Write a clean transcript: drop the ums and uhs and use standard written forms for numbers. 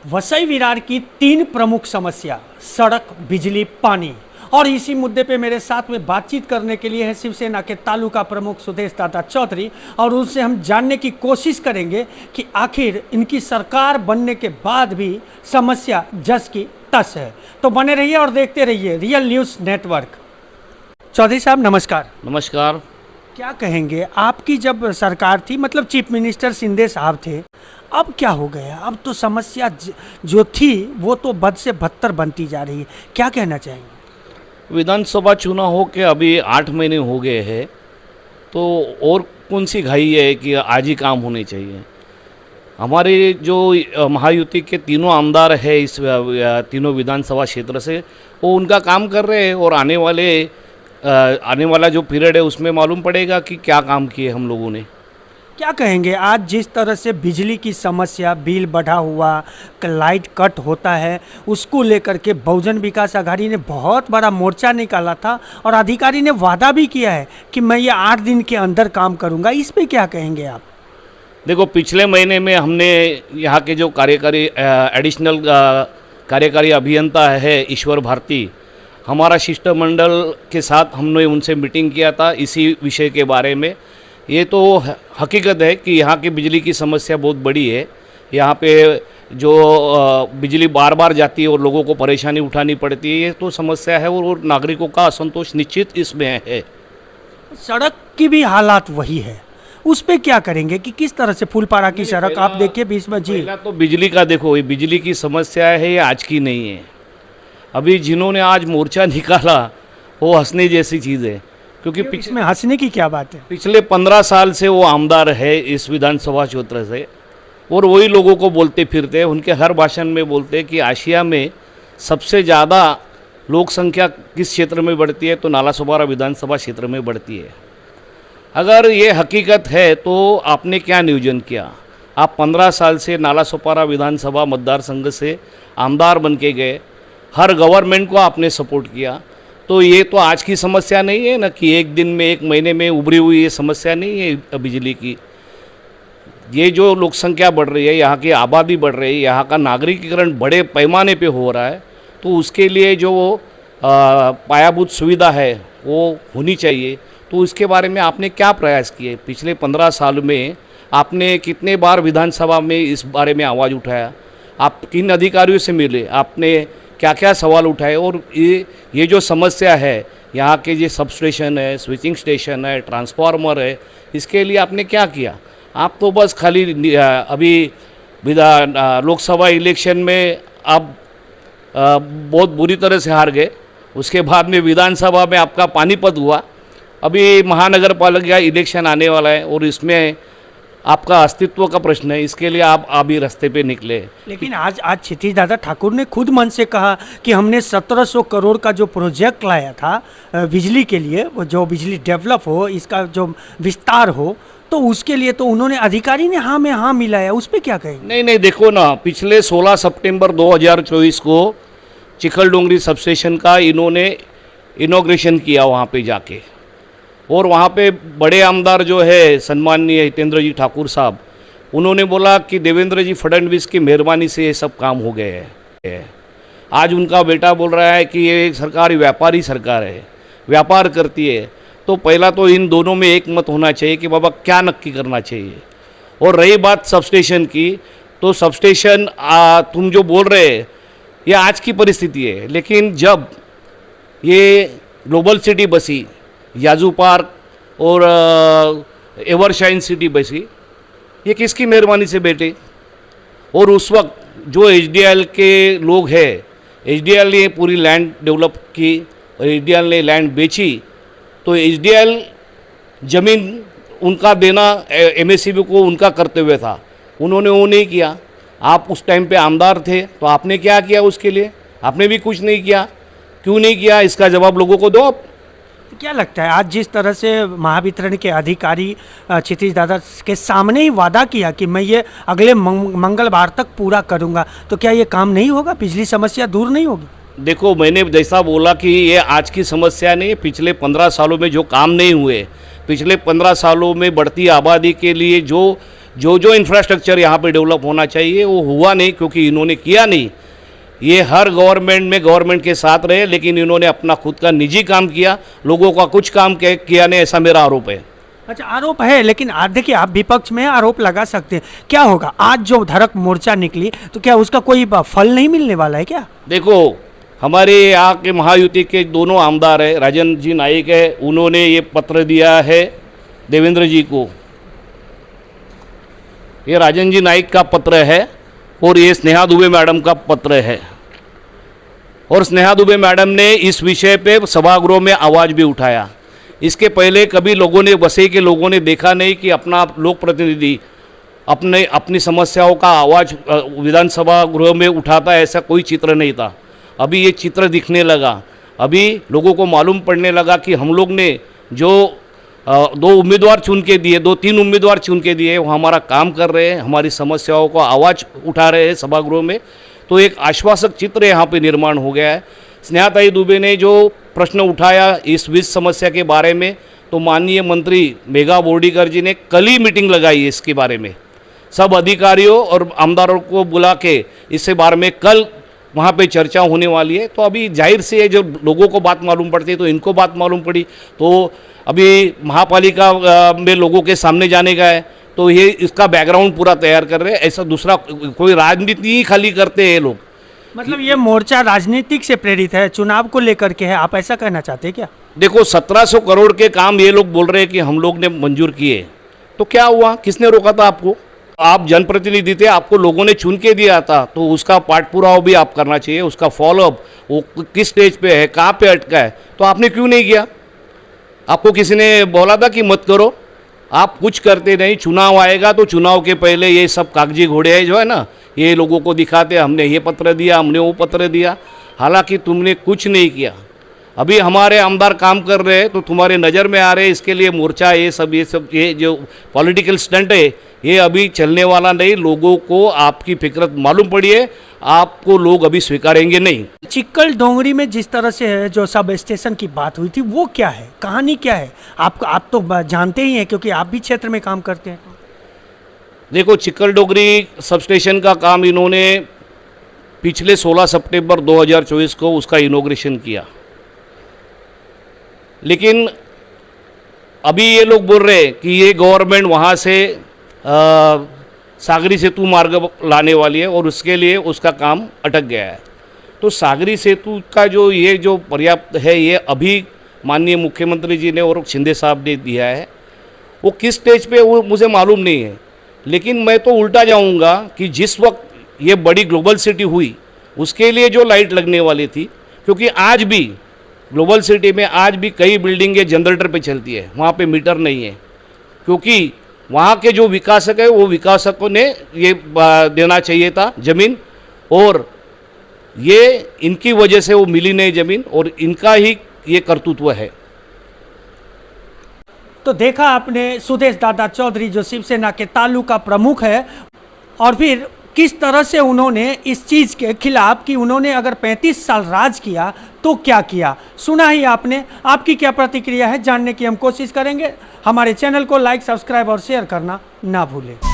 वसई विरार की 3 प्रमुख समस्या सड़क, बिजली, पानी। और इसी मुद्दे पे मेरे साथ में बातचीत करने के लिए है शिवसेना के तालुका प्रमुख सुदेश दादा चौधरी, और उनसे हम जानने की कोशिश करेंगे कि आखिर इनकी सरकार बनने के बाद भी समस्या जस की तस है। तो बने रहिए और देखते रहिए रियल न्यूज़ नेटवर्क। चौधरी साहब नमस्कार। नमस्कार। क्या कहेंगे, आपकी जब सरकार थी, मतलब चीफ मिनिस्टर शिंदे साहब थे, अब क्या हो गया? अब तो समस्या जो थी वो तो बद से बदतर बनती जा रही है। क्या कहना चाहेंगे? विधानसभा चुनाव हो के अभी 8 महीने हो गए हैं, तो और कौन सी घाई है कि आज ही काम होने चाहिए। हमारे जो महायुति के तीनों आमदार है इस तीनों विधानसभा क्षेत्र से, वो उनका काम कर रहे हैं और आने वाला जो पीरियड है उसमें मालूम पड़ेगा कि क्या काम किए हम लोगों ने। क्या कहेंगे, आज जिस तरह से बिजली की समस्या, बिल बढ़ा हुआ, लाइट कट होता है, उसको लेकर के बहुजन विकास आघाड़ी ने बहुत बड़ा मोर्चा निकाला था और अधिकारी ने वादा भी किया है कि मैं ये 8 दिन के अंदर काम करूंगा। इस पे क्या कहेंगे आप? देखो, पिछले महीने में हमने यहाँ के जो कार्यकारी एडिशनल कार्यकारी अभियंता है ईश्वर भारती, हमारा शिष्टमंडल के साथ हमने उनसे मीटिंग किया था इसी विषय के बारे में। ये तो हकीकत है कि यहाँ की बिजली की समस्या बहुत बड़ी है। यहाँ पे जो बिजली बार बार जाती है और लोगों को परेशानी उठानी पड़ती है, ये तो समस्या है और नागरिकों का असंतोष निश्चित इसमें है। सड़क की भी हालात वही है, उस पे क्या करेंगे कि किस तरह से फूलपाड़ा की सड़क आप देखिए बीच में जी। पहला तो बिजली का देखो, ये बिजली की समस्या है, ये आज की नहीं है। अभी जिन्होंने आज मोर्चा निकाला वो हंसने जैसी चीज़ है, क्योंकि इसमें हंसने की क्या बात है? पिछले 15 साल से वो आमदार है इस विधानसभा क्षेत्र से, और वही लोगों को बोलते फिरते हैं। उनके हर भाषण में बोलते हैं कि आशिया में सबसे ज़्यादा लोक संख्या किस क्षेत्र में बढ़ती है, तो नालासोपारा विधानसभा क्षेत्र में बढ़ती है। अगर ये हकीकत है तो आपने क्या नियोजन किया? आप 15 साल से नालासोपारा विधानसभा मतदार संघ से आमदार बन के गए, हर गवर्नमेंट को आपने सपोर्ट किया, तो ये तो आज की समस्या नहीं है ना कि एक दिन में, एक महीने में उभरी हुई ये समस्या नहीं है बिजली की। ये जो लोक संख्या बढ़ रही है, यहाँ की आबादी बढ़ रही है, यहाँ का नागरिकीकरण बड़े पैमाने पे हो रहा है, तो उसके लिए जो पायाभूत सुविधा है वो होनी चाहिए। तो उसके बारे में आपने क्या प्रयास किए? पिछले 15 साल में आपने कितने बार विधानसभा में इस बारे में आवाज़ उठाया? आप किन अधिकारियों से मिले? आपने क्या क्या सवाल उठाए? और ये जो समस्या है, यहाँ के जो सब स्टेशन है, स्विचिंग स्टेशन है, ट्रांसफार्मर है, इसके लिए आपने क्या किया? आप तो बस खाली अभी लोकसभा इलेक्शन में आप बहुत बुरी तरह से हार गए। उसके बाद में विधानसभा में आपका पानीपत हुआ। अभी महानगर पालिका इलेक्शन आने वाला है और इसमें आपका अस्तित्व का प्रश्न है, इसके लिए आप अभी रास्ते पे निकले। लेकिन आज क्षितिज दादा ठाकुर ने खुद मन से कहा कि हमने 1700 करोड़ का जो प्रोजेक्ट लाया था बिजली के लिए, वो जो बिजली डेवलप हो, इसका जो विस्तार हो, तो उसके लिए तो उन्होंने, अधिकारी ने हाँ में हाँ मिलाया। उस पर क्या कहेंगे? नहीं, देखो ना, पिछले 16 सितंबर 2024 को चिखलडोंगरी सबस्टेशन का इन्होंने इनॉग्रेशन किया वहाँ पे जाके, और वहाँ पे बड़े आमदार जो है सम्माननीय हितेंद्र जी ठाकुर साहब, उन्होंने बोला कि देवेंद्र जी फडणवीस की मेहरबानी से ये सब काम हो गए हैं। आज उनका बेटा बोल रहा है कि ये सरकार व्यापारी सरकार है, व्यापार करती है। तो पहला तो इन दोनों में एक मत होना चाहिए कि बाबा क्या नक्की करना चाहिए। और रही बात सबस्टेशन की, तो सबस्टेशन तुम जो बोल रहे हैं ये आज की परिस्थिति है, लेकिन जब ये ग्लोबल सिटी बसी, याजू पार्क और एवरशाइन सिटी बसी, ये किसकी मेहरबानी से बेटे? और उस वक्त जो एचडीएल के लोग हैं, एचडीएल ने पूरी लैंड डेवलप की और एचडीएल ने लैंड बेची, तो एचडीएल ज़मीन उनका देना एमएससीबी को उनका कर्तव्य था, उन्होंने वो नहीं किया। आप उस टाइम पे आमदार थे, तो आपने क्या किया उसके लिए? आपने भी कुछ नहीं किया। क्यों नहीं किया, इसका जवाब लोगों को दो आप। क्या लगता है, आज जिस तरह से महावितरण के अधिकारी क्षितिज दादा के सामने ही वादा किया कि मैं ये अगले मंगलवार तक पूरा करूंगा, तो क्या ये काम नहीं होगा? बिजली समस्या दूर नहीं होगी? देखो, मैंने जैसा बोला कि ये आज की समस्या नहीं, पिछले 15 सालों में जो काम नहीं हुए, पिछले 15 सालों में बढ़ती आबादी के लिए जो जो जो इंफ्रास्ट्रक्चर यहाँ पे डेवलप होना चाहिए वो हुआ नहीं, क्योंकि इन्होंने किया नहीं। ये हर गवर्नमेंट में गवर्नमेंट के साथ रहे, लेकिन इन्होंने अपना खुद का निजी काम किया, लोगों का कुछ काम किया नहीं, ऐसा मेरा आरोप है। अच्छा, आरोप है, लेकिन देखिए आप विपक्ष में आरोप लगा सकते हैं, क्या होगा आज जो धड़क मोर्चा निकली तो क्या उसका कोई फल नहीं मिलने वाला है क्या? देखो, हमारे यहाँ के महायुति के दोनों आमदार है, राजन जी नाइक है, उन्होंने ये पत्र दिया है देवेंद्र जी को। ये राजन जी नाइक का पत्र है और ये स्नेहा दुबे मैडम का पत्र है। और स्नेहा दुबे मैडम ने इस विषय पे सभागृह में आवाज़ भी उठाया। इसके पहले कभी लोगों ने, वसई के लोगों ने देखा नहीं कि अपना लोक प्रतिनिधि अपनी समस्याओं का आवाज़ विधानसभा गृह में उठाता, ऐसा कोई चित्र नहीं था। अभी ये चित्र दिखने लगा, अभी लोगों को मालूम पड़ने लगा कि हम लोग ने जो 2 उम्मीदवार चुन के दिए, 2-3 उम्मीदवार चुन के दिए, वो हमारा काम कर रहे हैं, हमारी समस्याओं को आवाज़ उठा रहे हैं सभागृह में। तो एक आश्वासक चित्र यहाँ पे निर्माण हो गया है। स्नेहाताई दुबे ने जो प्रश्न उठाया इस वित्त समस्या के बारे में, तो माननीय मंत्री मेघा बोर्डीकर जी ने कल ही मीटिंग लगाई इसके बारे में, सब अधिकारियों और आमदारों को बुला के इसके बारे में कल वहाँ पे चर्चा होने वाली है। तो अभी जाहिर से है, जो लोगों को बात मालूम पड़ती है तो इनको बात मालूम पड़ी, तो अभी महापालिका में लोगों के सामने जाने का है, तो ये इसका बैकग्राउंड पूरा तैयार कर रहे हैं। ऐसा दूसरा कोई राजनीति ही खाली करते हैं ये लोग। मतलब ये मोर्चा राजनीतिक से प्रेरित है, चुनाव को लेकर के है, आप ऐसा कहना चाहते हैं क्या? देखो, 1700 करोड़ के काम ये लोग बोल रहे हैं कि हम लोग ने मंजूर किए, तो क्या हुआ? किसने रोका था आपको? आप जनप्रतिनिधि थे, आपको लोगों ने चुन के दिया था, तो उसका पाठ पुरावा भी आप करना चाहिए, उसका फॉलोअप वो किस स्टेज पे है, कहाँ पे अटका है, तो आपने क्यों नहीं किया? आपको किसी ने बोला था कि मत करो? आप कुछ करते नहीं। चुनाव आएगा तो चुनाव के पहले ये सब कागजी घोड़े हैं जो है ना, ये लोगों को दिखाते हमने ये पत्र दिया, हमने वो पत्र दिया, हालांकि तुमने कुछ नहीं किया। अभी हमारे आमदार काम कर रहे हैं तो तुम्हारे नज़र में आ रहे हैं, इसके लिए मोर्चा ये सब ये जो पॉलिटिकल स्टंट है ये अभी चलने वाला नहीं। लोगों को आपकी फिक्रत मालूम पड़ी है, आपको लोग अभी स्वीकारेंगे नहीं। चिक्कल डोंगरी में जिस तरह से है जो सब स्टेशन की बात हुई थी, वो क्या है, कहानी क्या है? आप तो जानते ही हैं क्योंकि आप भी क्षेत्र में काम करते हैं। देखो, चिक्कल डोंगरी सब स्टेशन का काम इन्होंने पिछले 16 सितंबर 2024 को उसका इनॉग्रेशन किया, लेकिन अभी ये लोग बोल रहे हैं कि ये गवर्नमेंट वहाँ से सागरी सेतु मार्ग लाने वाली है और उसके लिए उसका काम अटक गया है। तो सागरी सेतु का जो पर्याप्त है, ये अभी माननीय मुख्यमंत्री जी ने और शिंदे साहब ने दिया है, वो किस स्टेज पे वो मुझे मालूम नहीं है। लेकिन मैं तो उल्टा जाऊंगा कि जिस वक्त ये बड़ी ग्लोबल सिटी हुई उसके लिए जो लाइट लगने वाली थी, क्योंकि आज भी ग्लोबल सिटी में आज भी कई बिल्डिंगें जनरेटर पे चलती है, वहाँ पे मीटर नहीं है, क्योंकि वहाँ के जो विकासक है वो विकासकों ने ये देना चाहिए था ज़मीन, और ये इनकी वजह से वो मिली नहीं ज़मीन, और इनका ही ये कर्तृत्व है। तो देखा आपने सुदेश दादा चौधरी जो शिवसेना के तालुका प्रमुख है, और फिर किस तरह से उन्होंने इस चीज़ के खिलाफ कि उन्होंने अगर 35 साल राज किया तो क्या किया, सुना ही आपने। आपकी क्या प्रतिक्रिया है जानने की हम कोशिश करेंगे। हमारे चैनल को लाइक, सब्सक्राइब और शेयर करना ना भूलें।